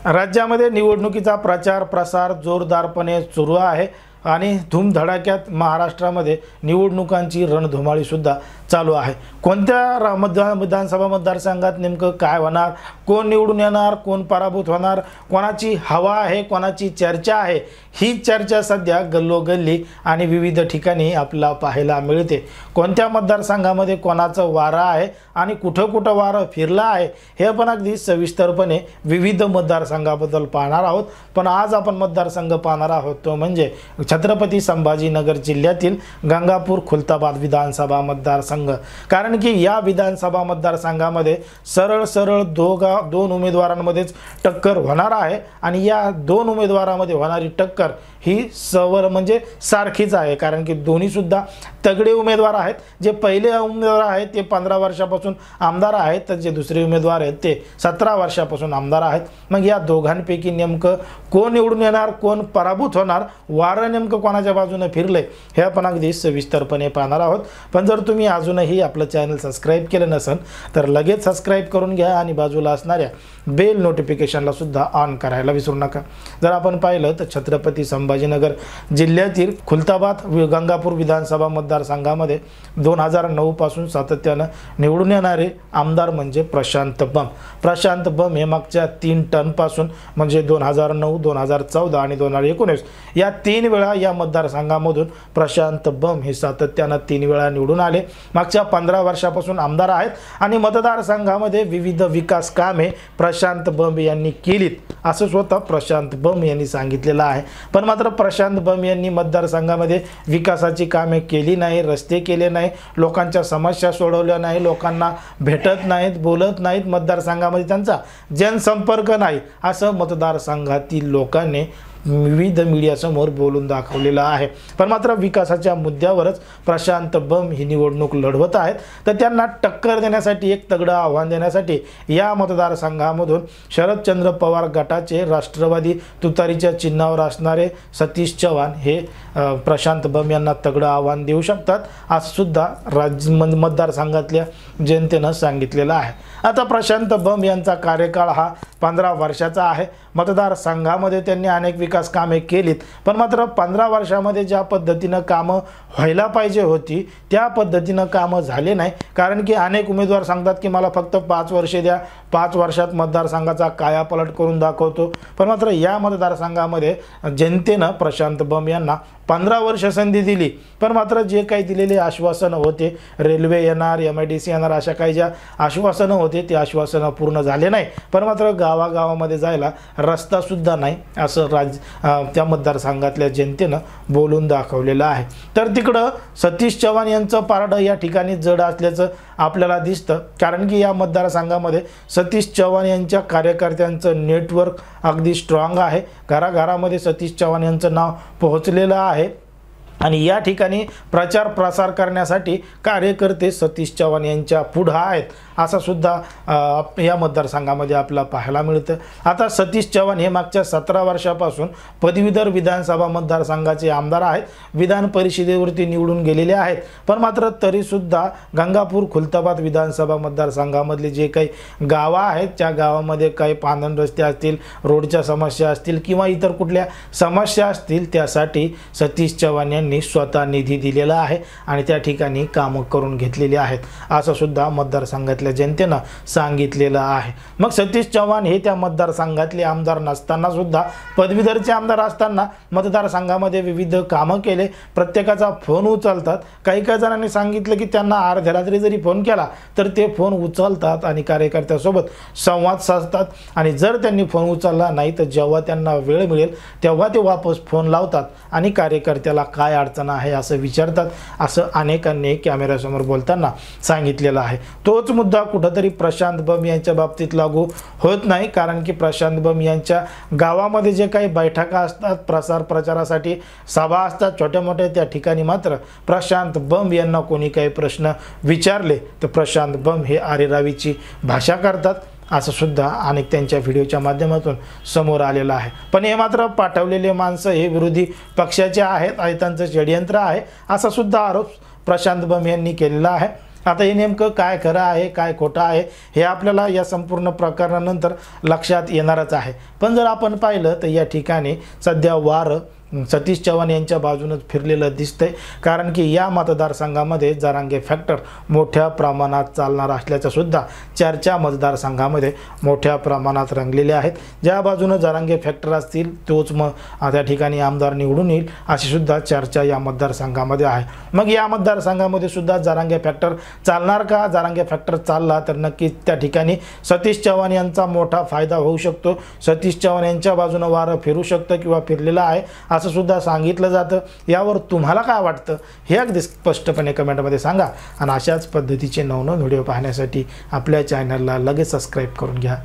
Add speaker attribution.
Speaker 1: राज्यामध्ये निवडणुकीचा प्रचार प्रसार जोरदारपणे सुरू आहे आणि धूमधडाक्यात महाराष्ट्रामध्ये निवडणुकांची रणधुमाळी सुद्धा चालू आहे। कोणत्या विधानसभा मतदारसंघात नेमकं काय होणार, कोण निवडून येणार, कोण पराभूत होणार, कोणाची हवा आहे, कोणाची चर्चा आहे, ही चर्चा सध्या गल्लोगल्ली आणि विविध ठिकाणी आपल्याला पाहायला मिळते। कोणत्या मतदारसंघामध्ये कोणाचं वारं आहे आणि कुठं कुठं वारं फिरलं आहे हे पण अगदी सविस्तरपणे विविध मतदारसंघाबद्दल पाहणार आहोत। पण आज आपण मतदारसंघ पाहणार आहोत तो म्हणजे छत्रपती संभाजीनगर जिल्ह्यातील गंगापूर खुलताबाद विधानसभा मतदारसंघ। कारण की या विधानसभा मतदारसंघामध्ये सरळ दोन उमेदवारांमध्येच टक्कर होणार आहे आणि या दोन उमेदवारांमध्ये होणारी टक्कर ही म्हणजे सारखीच आहे। कारण की दोन्ही सुद्धा तगडे उमेदवार आहेत। जे पहिले उमेदवार आहेत ते 15 वर्षापासून आमदार आहेत, तर जे दुसरे उमेदवार आहेत ते 17 वर्षापासून आमदार आहेत। मग या दोघांपैकी नेमकं कोण निवडून येणार, कोण पराभूत होणार, वारं नेमकं कोणाच्या बाजूने फिरले हे आपण अगदी सविस्तरपणे पाहणार आहोत। पण जर तुम्ही अजूनही आपलं चॅनल सबस्क्राइब केलं नसेल तर लगेच सबस्क्राइब करून घ्या आणि बाजूला असणाऱ्या बेल नोटिफिकेशनला सुद्धा ऑन करायला विसरू नका। जर आपण पाहिलं तर छत्रपती संभाजीनगर जिल्ह्यातील खुलताबाद गंगापूर विधानसभा मतदारसंघामध्ये 2009 पासून सातत्याने निवडून येणारे आमदार म्हणजे प्रशांत बंब हे मागच्या 3 टर्मपासून म्हणजे 2009, 2014 आणि 2019 या 3 वेळा या मतदारसंघामधून प्रशांत बंब हे सातत्याने 3 वेळा निवडून आले। मागच्या 15 वर्षापासून आमदार आहेत आणि मतदारसंघामध्ये विविध विकास कामे प्रशांत बंब यांनी केलीत असं स्वतः प्रशांत बंब यांनी सांगितलेलं आहे। पण मात्र प्रशांत बंब यांनी मतदारसंघामध्ये विकासाची कामे केली नाही, रस्ते केले नाही, लोकांच्या समस्या सोडवल्या नाही, लोकांना भेटत नाहीत, बोलत नाहीत, मतदारसंघामध्ये त्यांचा जनसंपर्क नाही असं मतदारसंघातील लोकांनी विविध मीडियासमोर बोलून दाखवलेलं आहे। पण मात्र विकासाच्या मुद्द्यावरच प्रशांत बंब ही निवडणूक लढवत आहेत। तर त्यांना टक्कर देण्यासाठी, एक तगडं आव्हान देण्यासाठी या मतदारसंघामधून शरदचंद्र पवार गटाचे राष्ट्रवादी तुतारीच्या चिन्हावर असणारे सतीश चव्हाण हे प्रशांत बंब यांना तगडं आव्हान देऊ शकतात असं सुद्धा मतदारसंघातल्या जनतेनं सांगितलेलं आहे। आता प्रशांत बंब यांचा कार्यकाळ हा 15 वर्षाचा आहे। मतदारसंघामध्ये त्यांनी अनेक विकास कामे केलीत, पण मात्र 15 वर्षामध्ये ज्या पद्धतीनं कामं व्हायला पाहिजे होती त्या पद्धतीनं कामं झाले नाही। कारण की अनेक उमेदवार सांगतात की मला फक्त 5 वर्षे द्या, 5 वर्षात मतदारसंघाचा कायापालट करून दाखवतो। पण मात्र या मतदारसंघामध्ये जनतेनं प्रशांत बंब यांना 15 वर्ष संधी दिली, पण मात्र जे काही दिलेले आश्वासनं होते, रेल्वे येणार, MIDC येणार, अशा काही ज्या आश्वासनं होते ते आश्वासनं पूर्ण झाले नाही। पण मात्र गावागावामध्ये जायला रस्ता सुद्धा नाही असं त्या मतदारसंघातल्या जनतेनं बोलून दाखवलेलं आहे। तर तिकडं सतीश चव्हाण यांचं पारडं या ठिकाणी जड असल्याचं आपल्याला दिसतं। कारण की या मतदारसंघामध्ये सतीश चव्हाण यांच्या कार्यकर्त्यांचं नेटवर्क अगदी स्ट्रॉंग आहे। घराघरामध्ये सतीश चव्हाण यांचं नाव पोहोचलेलं आहे आणि या ठिकाणी प्रचार प्रसार करण्यासाठी कार्यकर्ते सतीश चव्हाण यांच्या पुढे आहेत असं सुद्धा या मतदारसंघामध्ये आपल्याला पाहायला मिळतं। आता सतीश चव्हाण हे मागच्या 17 वर्षापासून पदवीधर विधानसभा मतदारसंघाचे आमदार आहेत, विधान परिषदेवरती निवडून गेलेले आहेत। पण मात्र तरीसुद्धा गंगापूर खुलताबाद विधानसभा मतदारसंघामधले जे काही गावं आहेत त्या गावामध्ये काही पांधन रस्ते असतील, रोडच्या समस्या असतील किंवा इतर कुठल्या समस्या असतील त्यासाठी सतीश चव्हाण यांनी स्वतः निधी दिलेला आहे आणि त्या ठिकाणी कामं करून घेतलेली आहेत असं सुद्धा मतदारसंघातल्या जनतेनं सांगितलेलं आहे। मग सतीश चव्हाण हे त्या मतदारसंघातले आमदार नसताना सुद्धा, पदवीधरचे आमदार असताना मतदारसंघामध्ये विविध कामं केले, प्रत्येकाचा फोन उचलतात। काही जणांनी सांगितलं की त्यांना अर्ध्या रात्री जरी फोन केला तर ते फोन उचलतात आणि कार्यकर्त्यासोबत संवाद साधतात आणि जर त्यांनी फोन उचलला नाही तर जेव्हा त्यांना वेळ मिळेल तेव्हा ते वापस फोन लावतात आणि कार्यकर्त्याला काय अडचण आहे असं विचारतात असं अनेकांनी कॅमेऱ्यासमोर बोलताना सांगितलेलं आहे। तोच मुद्दा कुठेतरी प्रशांत बंब यांच्या बाबतीत लागू होत नाही। कारण की प्रशांत बंब यांच्या गावामध्ये जे काही बैठका असतात, प्रचारासाठी सभा असतात छोट्या मोठ्या, त्या ठिकाणी मात्र प्रशांत बंब यांना कोणी काही प्रश्न विचारले तर प्रशांत बंब हे आरेरावीची भाषा करतात असं सुद्धा अनेक त्यांच्या व्हिडिओच्या माध्यमातून समोर आलेलं आहे। पण हे मात्र पाठवलेले माणसं हे विरोधी पक्षाचे आहेत आणि त्यांचं षडयंत्र आहे असा सुद्धा आरोप प्रशांत बंब यांनी केलेला आहे। आता हे नेमकं काय खरं आहे काय खोटं आहे हे आपल्याला या संपूर्ण प्रकरणानंतर लक्षात येणारच आहे। पण जर आपण पाहिलं तर या ठिकाणी सध्या वारं सतीश चव्हाण यांच्या बाजूनच फिरलेलं दिसतंय, कारण की या मतदारसंघामध्ये जरांगे फॅक्टर मोठ्या प्रमाणात चालणार असल्याच्या सुद्धा चर्चा मतदारसंघामध्ये मोठ्या प्रमाणात रंगलेले आहेत। ज्या बाजूने जरांगे फॅक्टर असतील तोच मग त्या ठिकाणी आमदार निवडून येईल अशी सुद्धा चर्चा या मतदारसंघामध्ये आहे। मग या मतदारसंघामध्ये सुद्धा जरांगे फॅक्टर चालणार का? जरांगे फॅक्टर चालला तर नक्कीच त्या ठिकाणी सतीश चव्हाण यांचा मोठा फायदा होऊ शकतो। सतीश चव्हाण यांच्या बाजूने वारं फिरू शकतं किंवा फिरलेलं आहे असं सुद्धा सांगितलं जातं। यावर तुम्हाला काय वाटतं हे अगदी स्पष्टपणे कमेंटमध्ये सांगा आणि अशाच पद्धतीचे नवनवीन व्हिडिओ पाहण्यासाठी आपल्या चॅनलला लगेच सबस्क्राईब करून घ्या।